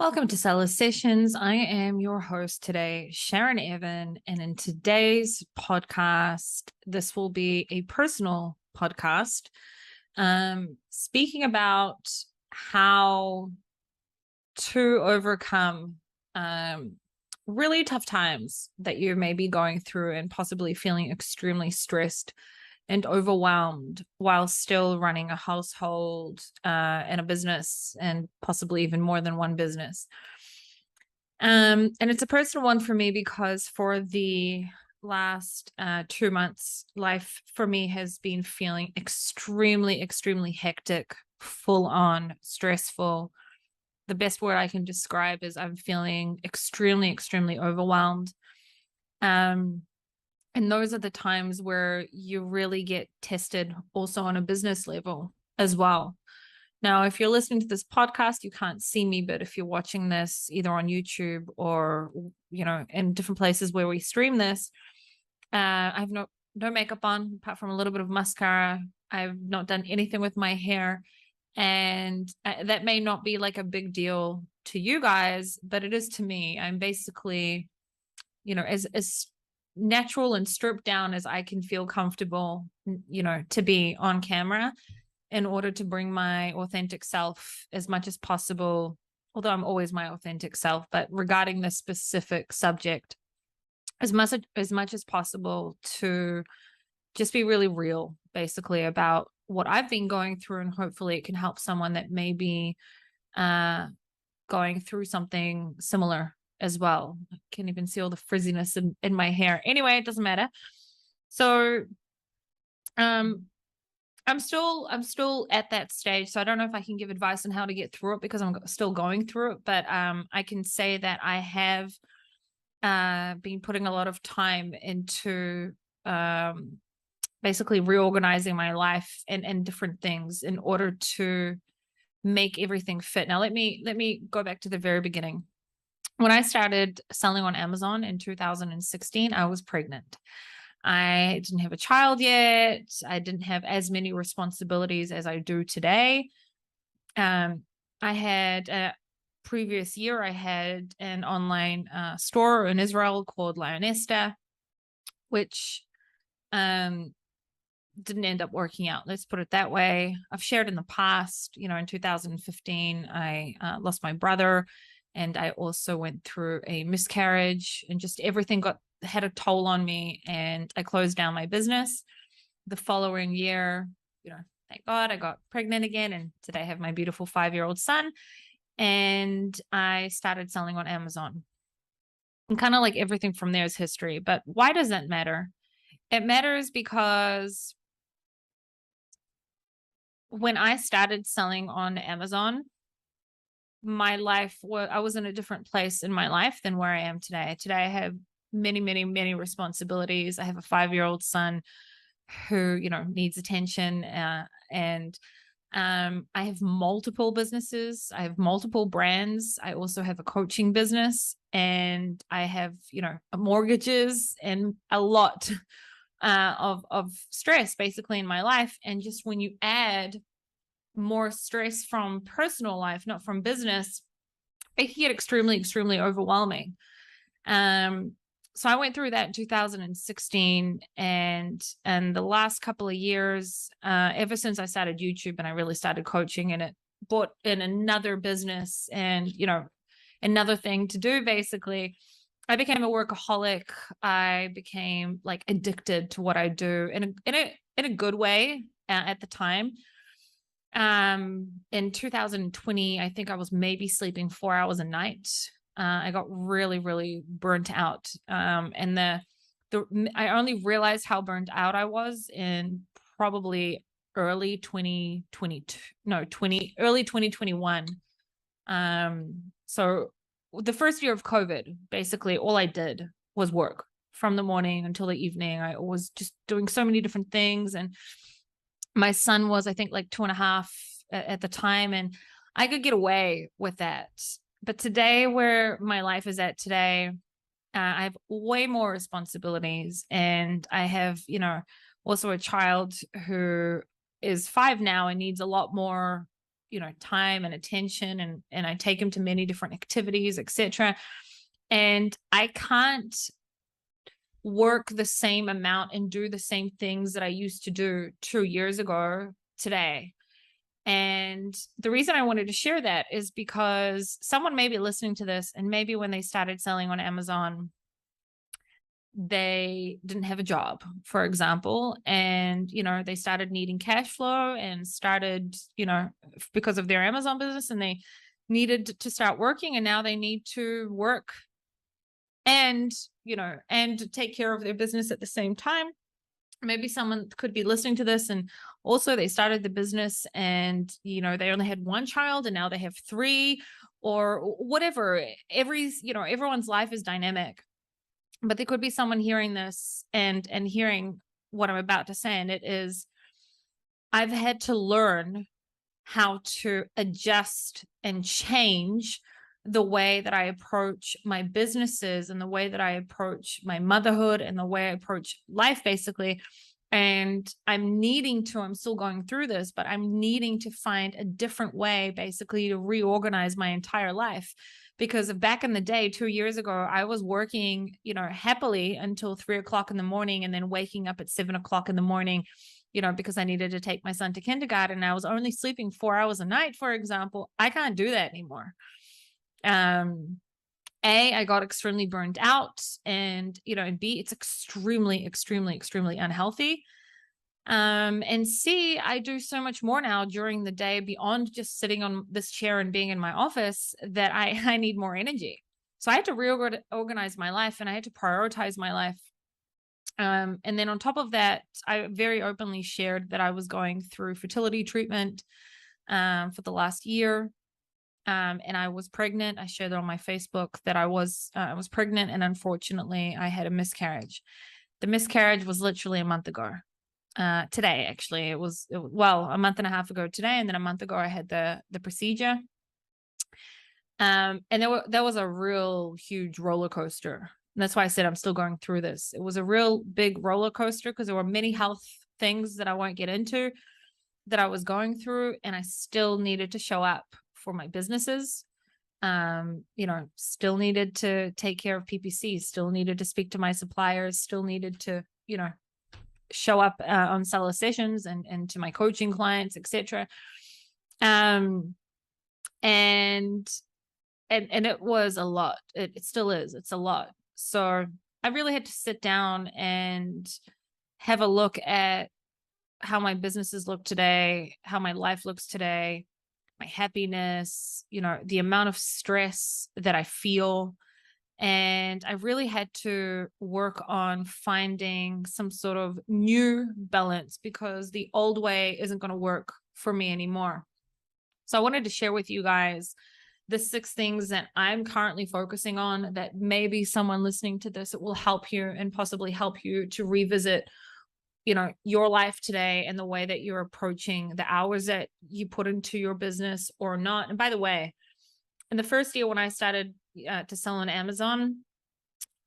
Welcome to Seller Sessions. I am your host today, Sharon Evan, and in today's podcast, this will be a personal podcast, speaking about how to overcome really tough times that you may be going through and possibly feeling extremely stressed and overwhelmed while still running a household and a business, and possibly even more than one business. And it's a personal one for me because for the last 2 months, life for me has been feeling extremely, extremely hectic, full on, stressful. The best word I can describe is I'm feeling extremely, extremely overwhelmed. And those are the times where you really get tested also on a business level as well. Now, if you're listening to this podcast, you can't see me, but if you're watching this either on YouTube or, in different places where we stream this, I have no makeup on apart from a little bit of mascara. I've not done anything with my hair. And that may not be like a big deal to you guys, but it is to me. I'm basically, as natural and stripped down as I can feel comfortable, to be on camera in order to bring my authentic self as much as possible, although I'm always my authentic self, but regarding this specific subject, as much as possible to just be really real, basically, about what I've been going through, and hopefully it can help someone that may be going through something similar as well. I can't even see all the frizziness in my hair. Anyway, it doesn't matter. So I'm still at that stage. So I don't know if I can give advice on how to get through it because I'm still going through it. But I can say that I have been putting a lot of time into basically reorganizing my life and different things in order to make everything fit. Now, let me go back to the very beginning. When I started selling on Amazon in 2016, I was pregnant. I didn't have a child yet. I didn't have as many responsibilities as I do today. I had a previous year, I had an online store in Israel called 𝗪𝗓𝗪, which didn't end up working out. Let's put it that way. I've shared in the past, in 2015, I lost my brother. And I also went through a miscarriage, and just everything had a toll on me, and I closed down my business. The following year, thank God I got pregnant again, and today I have my beautiful 5-year-old son, and I started selling on Amazon. And kind of like everything from there is history. But why does that matter? It matters because when I started selling on Amazon, my life, I was in a different place in my life than where I am today. Today, I have many, many, many responsibilities. I have a 5-year-old son who, needs attention. And I have multiple businesses. I have multiple brands. I also have a coaching business, and I have, mortgages and a lot of stress basically in my life. And just when you add more stress from personal life, not from business, it can get extremely, extremely overwhelming. So I went through that in 2016, and the last couple of years, ever since I started YouTube and I really started coaching, and it brought in another business and, another thing to do, basically, I became a workaholic. I became like addicted to what I do in a good way at the time. In 2020, I think I was maybe sleeping 4 hours a night. I got really, really burnt out. And I only realized how burnt out I was in probably early 2021. So the first year of COVID, basically all I did was work from the morning until the evening. I was just doing so many different things, and my son was, I think, like 2.5 at the time, and I could get away with that. But today, where my life is at today, I have way more responsibilities, and I have, also a child who is 5 now and needs a lot more time and attention, and I take him to many different activities, etc. And I can't work the same amount and do the same things that I used to do 2 years ago today. And the reason I wanted to share that is because someone may be listening to this, and maybe when they started selling on Amazon, they didn't have a job, for example, and they started needing cash flow and started, because of their Amazon business, and they needed to start working, and now they need to work and take care of their business at the same time. Maybe someone could be listening to this and also they started the business and they only had one child and now they have 3, or whatever. Everyone's life is dynamic. But there could be someone hearing this and hearing what I'm about to say, and it is, I've had to learn how to adjust and change the way that I approach my businesses and the way that I approach my motherhood and the way I approach life, basically. And I'm still going through this, but I'm needing to find a different way, basically, to reorganize my entire life. Because back in the day, 2 years ago, I was working, happily until 3 o'clock in the morning, and then waking up at 7 o'clock in the morning, because I needed to take my son to kindergarten. I was only sleeping 4 hours a night, for example. I can't do that anymore. I got extremely burned out, and, and B, it's extremely, extremely, extremely unhealthy. And C, I do so much more now during the day beyond just sitting on this chair and being in my office, that I need more energy. So I had to reorganize my life, and I had to prioritize my life. And then on top of that, I very openly shared that I was going through fertility treatment for the last year. And I was pregnant. I shared it on my Facebook that I was pregnant, and unfortunately I had a miscarriage. The miscarriage was literally a month ago. Today, actually, it was a month and a half ago today, and then a month ago I had the procedure. And that was a real huge roller coaster. And that's why I said I'm still going through this. It was a real big roller coaster because there were many health things that I won't get into that I was going through, and I still needed to show up for my businesses. Still needed to take care of PPC, still needed to speak to my suppliers, still needed to, show up on seller sessions and to my coaching clients, etc. And it was a lot. It still is. It's a lot. So I really had to sit down and have a look at how my businesses look today, how my life looks today, my happiness, the amount of stress that I feel. And I really had to work on finding some sort of new balance, because the old way isn't going to work for me anymore. So I wanted to share with you guys the 6 things that I'm currently focusing on, that maybe someone listening to this, it will help you and possibly help you to revisit your life today and the way that you're approaching the hours that you put into your business or not. And by the way, in the first year when I started to sell on Amazon,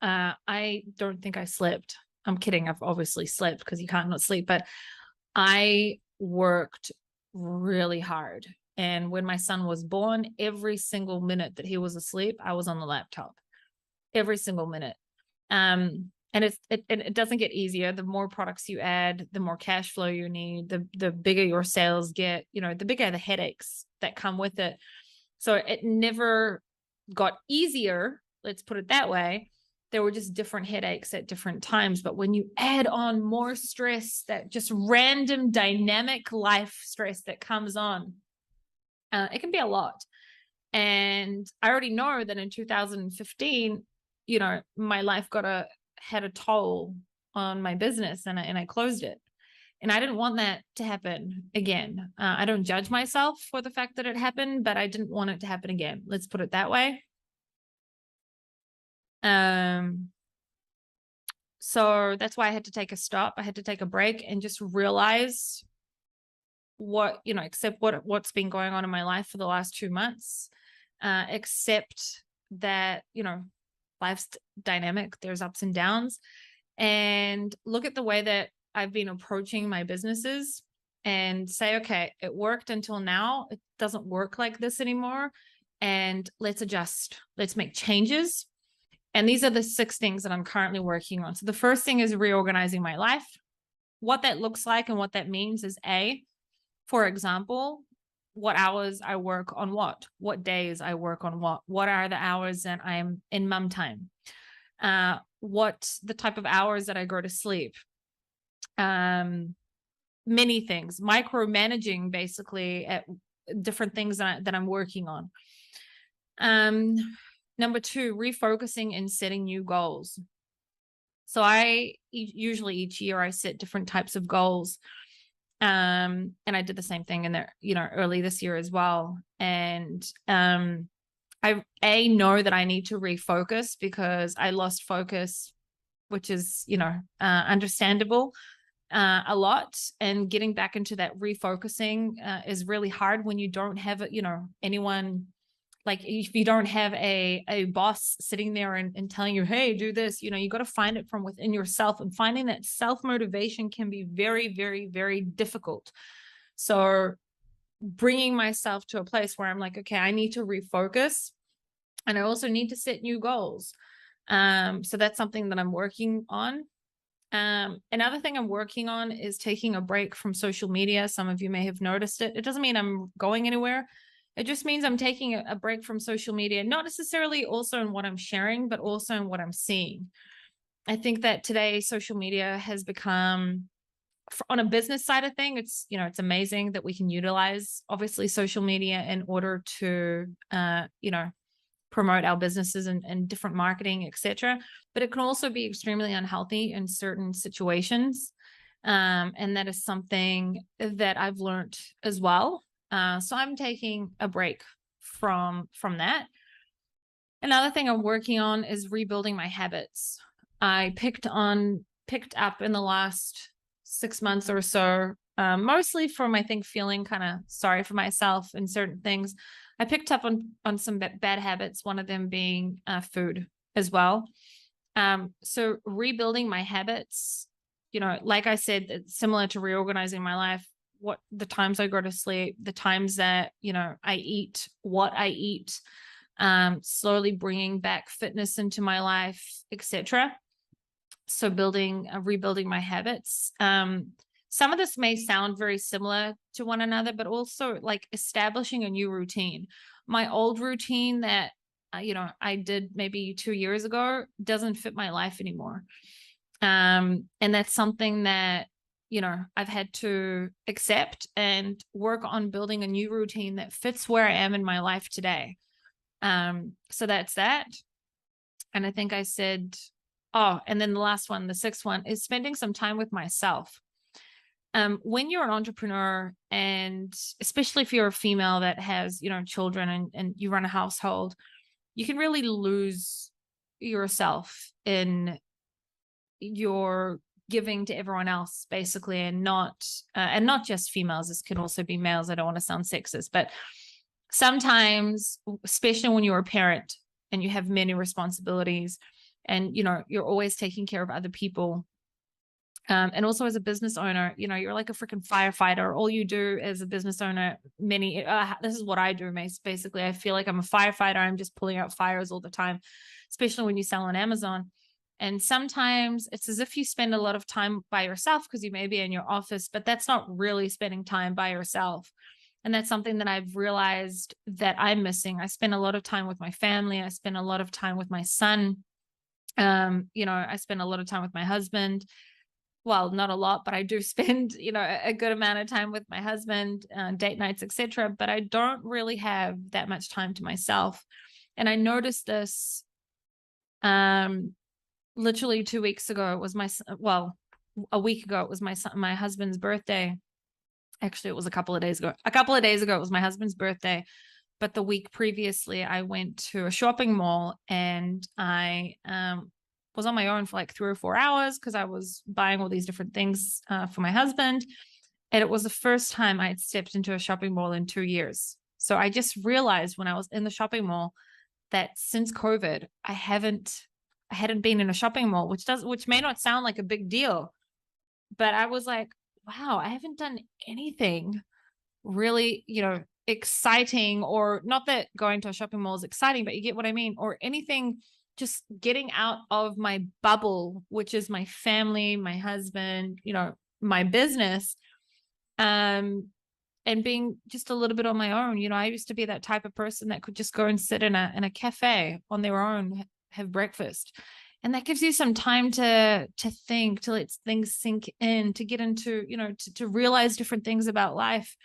I don't think I slept. I'm kidding. I've obviously slept, because you can't not sleep, but I worked really hard. And when my son was born, every single minute that he was asleep, I was on the laptop, every single minute. And it doesn't get easier. The more products you add, the more cash flow you need, the bigger your sales get, the bigger the headaches that come with it. So it never got easier, let's put it that way. There were just different headaches at different times. But when you add on more stress, that just random dynamic life stress that comes on, it can be a lot. And I already know that in 2015, my life had a toll on my business, and I closed it. And I didn't want that to happen again. I don't judge myself for the fact that it happened, but I didn't want it to happen again. Let's put it that way. So that's why I had to take a stop. I had to take a break and just realize accept what's been going on in my life for the last 2 months. Accept that, life's dynamic. There's ups and downs, and look at the way that I've been approaching my businesses and say, okay, it worked until now. It doesn't work like this anymore. And let's adjust. Let's make changes. And these are the 6 things that I'm currently working on. So the first thing is reorganizing my life. What that looks like and what that means is for example, what hours I work on what days I work on what are the hours that I'm in mum time, what the type of hours that I go to sleep, many things, micromanaging basically at different things that I'm working on. Number 2, refocusing and setting new goals. So usually each year I set different types of goals. And I did the same thing in there, early this year as well. And I know that I need to refocus because I lost focus, which is, understandable a lot. And getting back into that refocusing is really hard when you don't have, anyone. Like if you don't have a boss sitting there and telling you, hey, do this, you got to find it from within yourself, and finding that self-motivation can be very, very, very difficult. So bringing myself to a place where I'm like, okay, I need to refocus, and I also need to set new goals. So that's something that I'm working on. Another thing I'm working on is taking a break from social media. Some of you may have noticed it. It doesn't mean I'm going anywhere. It just means I'm taking a break from social media, not necessarily also in what I'm sharing, but also in what I'm seeing. I think that today social media has become, on a business side of thing, it's amazing that we can utilize obviously social media in order to, promote our businesses and different marketing, etc. But it can also be extremely unhealthy in certain situations. And that is something that I've learned as well. So I'm taking a break from that. Another thing I'm working on is rebuilding my habits. I picked up in the last 6 months or so, mostly from, I think, feeling kind of sorry for myself in certain things. I picked up on some bad habits, one of them being food as well. So rebuilding my habits, like I said, it's similar to reorganizing my life. What the times I go to sleep, the times that, I eat, what I eat, slowly bringing back fitness into my life, etc. So rebuilding my habits. Some of this may sound very similar to one another, but also like establishing a new routine. My old routine that, I did maybe 2 years ago doesn't fit my life anymore. And that's something that, I've had to accept and work on building a new routine that fits where I am in my life today. So that's that. And I think I said, and then the last one, the 6th one, is spending some time with myself. When you're an entrepreneur, and especially if you're a female that has, children and you run a household, you can really lose yourself in your giving to everyone else, basically, and not just females. This can also be males. I don't want to sound sexist, but sometimes, especially when you're a parent and you have many responsibilities, and you're always taking care of other people, and also as a business owner, you're like a freaking firefighter. All you do as a business owner, this is what I do basically. I feel like I'm a firefighter. I'm just pulling out fires all the time, especially when you sell on Amazon. And sometimes it's as if you spend a lot of time by yourself because you may be in your office, but that's not really spending time by yourself. And that's something that I've realized that I'm missing. I spend a lot of time with my family. I spend a lot of time with my son. I spend a lot of time with my husband. Well, not a lot, but I do spend, a good amount of time with my husband, date nights, etc. But I don't really have that much time to myself. And I noticed this, literally 2 weeks ago. It was a week ago, it was my husband's birthday. Actually, it was a couple of days ago. It was my husband's birthday. But the week previously, I went to a shopping mall, and I was on my own for like 3 or 4 hours because I was buying all these different things for my husband. And it was the first time I had stepped into a shopping mall in 2 years. So I just realized when I was in the shopping mall that since COVID, I hadn't been in a shopping mall, which may not sound like a big deal, but I was like, wow, I haven't done anything really, exciting, or not that going to a shopping mall is exciting, but you get what I mean, or anything, just getting out of my bubble, which is my family, my husband, my business, and being just a little bit on my own. I used to be that type of person that could just go and sit in a cafe on their own, have breakfast. And that gives you some time to think, to let things sink in, to get into, to realize different things about life.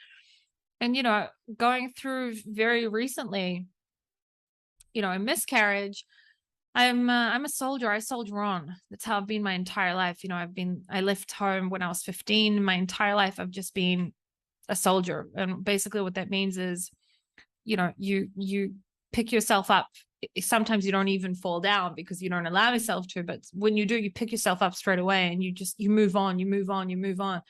And, going through very recently, a miscarriage. I'm a soldier. I soldier on. That's how I've been my entire life. I left home when I was 15. My entire life, I've just been a soldier. And basically what that means is, you pick yourself up. Sometimes you don't even fall down because you don't allow yourself to, but when you do, you pick yourself up straight away, and you move on, you move on, you move on.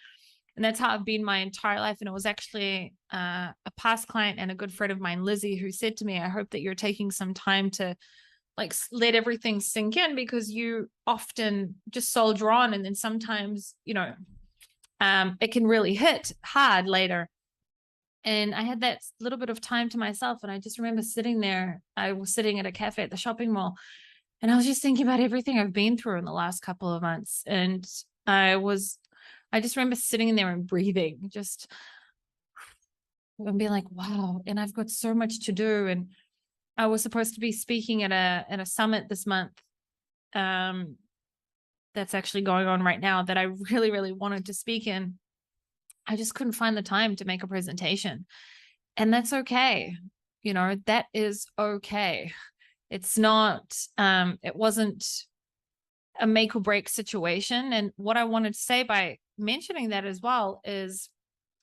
And that's how I've been my entire life. And it was actually a past client and a good friend of mine, Lizzie, who said to me, I hope that you're taking some time to let everything sink in, because you often just soldier on. And then sometimes, it can really hit hard later. And I had that little bit of time to myself. And I just remember sitting there. I was sitting at a cafe at the shopping mall, and I was just thinking about everything I've been through in the last couple of months. And I just remember sitting in there and breathing, just and being like, wow. And I've got so much to do. And I was supposed to be speaking at a summit this month. That's actually going on right now, that I really, really wanted to speak in. I just couldn't find the time to make a presentation. And that's okay. That is okay. It's not, it wasn't a make or break situation. And what I wanted to say by mentioning that as well is,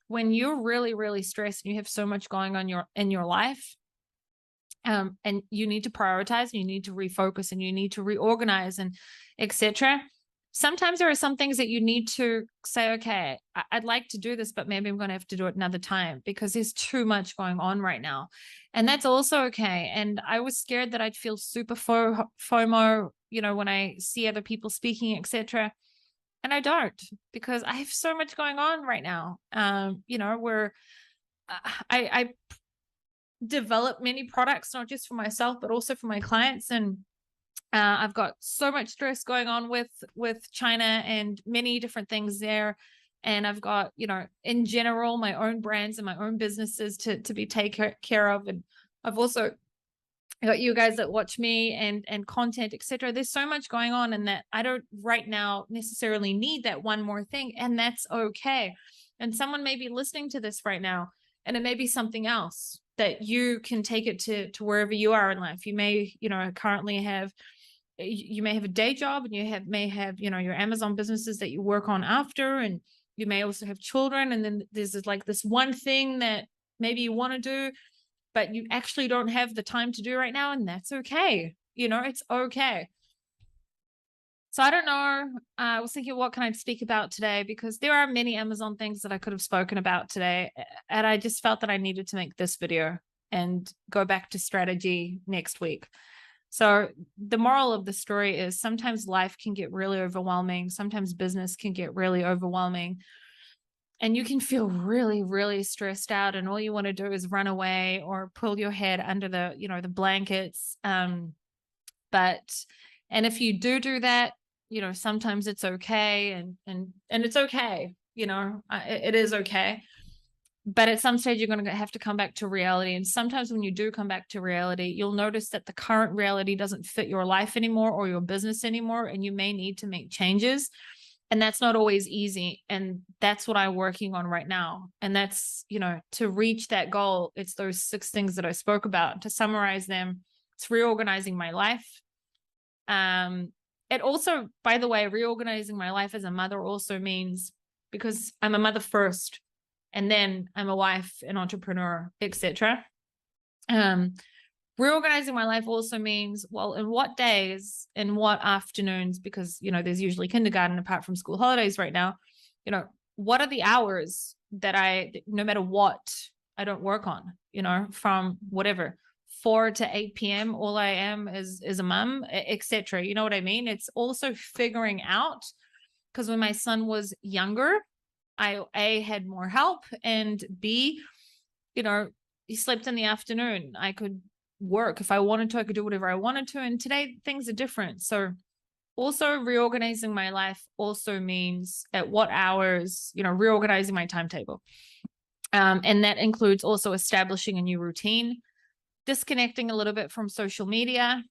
when you're really, really stressed and you have so much going on in your life, and you need to prioritize, and you need to refocus, and you need to reorganize, and etc. Sometimes there are some things that you need to say, okay, I'd like to do this, but maybe I'm going to have to do it another time because there's too much going on right now. And that's also okay. And I was scared that I'd feel super FOMO, when I see other people speaking, etc. And I don't, because I have so much going on right now. Where I develop many products, not just for myself, but also for my clients. And I've got so much stress going on with China and many different things there. And I've got, in general, my own brands and my own businesses to be taken care of. And I've also got you guys that watch me and content, etc. There's so much going on, and that I don't right now necessarily need that one more thing. And that's okay. And someone may be listening to this right now, and it may be something else that you can take it to wherever you are in life. You may, currently have, you may have a day job, and you may have, your Amazon businesses that you work on after, and you may also have children. And then there's this one thing that maybe you want to do, but you actually don't have the time to do right now. And that's okay. It's okay. So I don't know. I was thinking, what can I speak about today? Because there are many Amazon things that I could have spoken about today. And I just felt that I needed to make this video and go back to strategy next week. So the moral of the story is, sometimes life can get really overwhelming. Sometimes business can get really overwhelming. And you can feel really, really stressed out, and all you want to do is run away or pull your head under the, the blankets. And if you do that, sometimes it's okay. And it's okay. It is okay. But at some stage, you're going to have to come back to reality. And sometimes when you do come back to reality, you'll notice that the current reality doesn't fit your life anymore or your business anymore. And you may need to make changes. And that's not always easy. And that's what I'm working on right now. And that's, to reach that goal, it's those 6 things that I spoke about. To summarize them, it's reorganizing my life. It also, by the way, reorganizing my life as a mother also means, because I'm a mother first, and then I'm a wife, an entrepreneur, etc. Reorganizing my life also means, well, in what days, in what afternoons, because, there's usually kindergarten apart from school holidays right now, what are the hours that no matter what, I don't work on, from whatever, 4 to 8 p.m. all I am is a mum, etc. You know what I mean? It's also figuring out, because when my son was younger, I A, had more help, and B, you know, you slept in the afternoon. I could work if I wanted to. I could do whatever I wanted to. And today things are different. So also reorganizing my life also means at what hours, you know, reorganizing my timetable. And that includes also establishing a new routine, disconnecting a little bit from social media.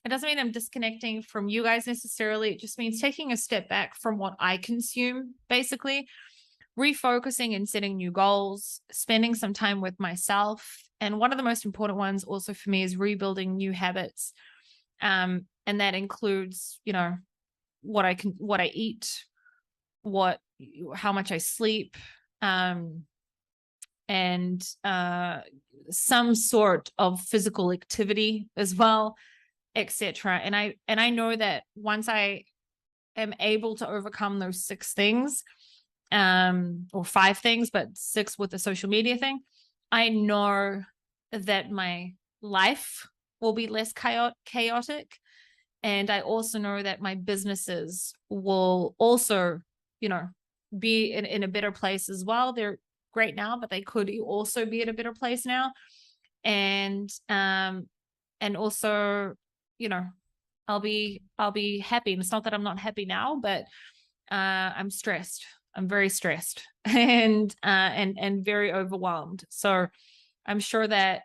It doesn't mean I'm disconnecting from you guys necessarily. It just means taking a step back from what I consume, basically, refocusing and setting new goals, spending some time with myself. And one of the most important ones also for me is rebuilding new habits. And that includes, you know, what I eat, how much I sleep, and some sort of physical activity as well, etc. And I know that once I am able to overcome those 6 things, or 5 things, but 6 with the social media thing, I know that my life will be less chaotic. And I also know that my businesses will also, you know, be in a better place as well. They're great now, but they could also be at a better place now. And also, you know, I'll be happy. And it's not that I'm not happy now, but I'm stressed. I'm very stressed and very overwhelmed. So I'm sure that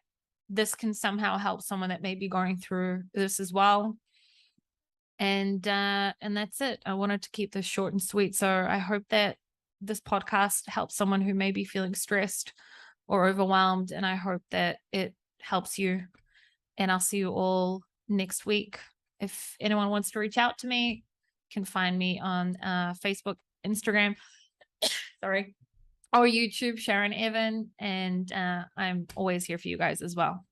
this can somehow help someone that may be going through this as well. And that's it. I wanted to keep this short and sweet. So I hope that this podcast helps someone who may be feeling stressed or overwhelmed. And I hope that it helps you. And I'll see you all next week. If anyone wants to reach out to me, you can find me on Facebook, Instagram, sorry, or YouTube, Sharon Evan. And I'm always here for you guys as well.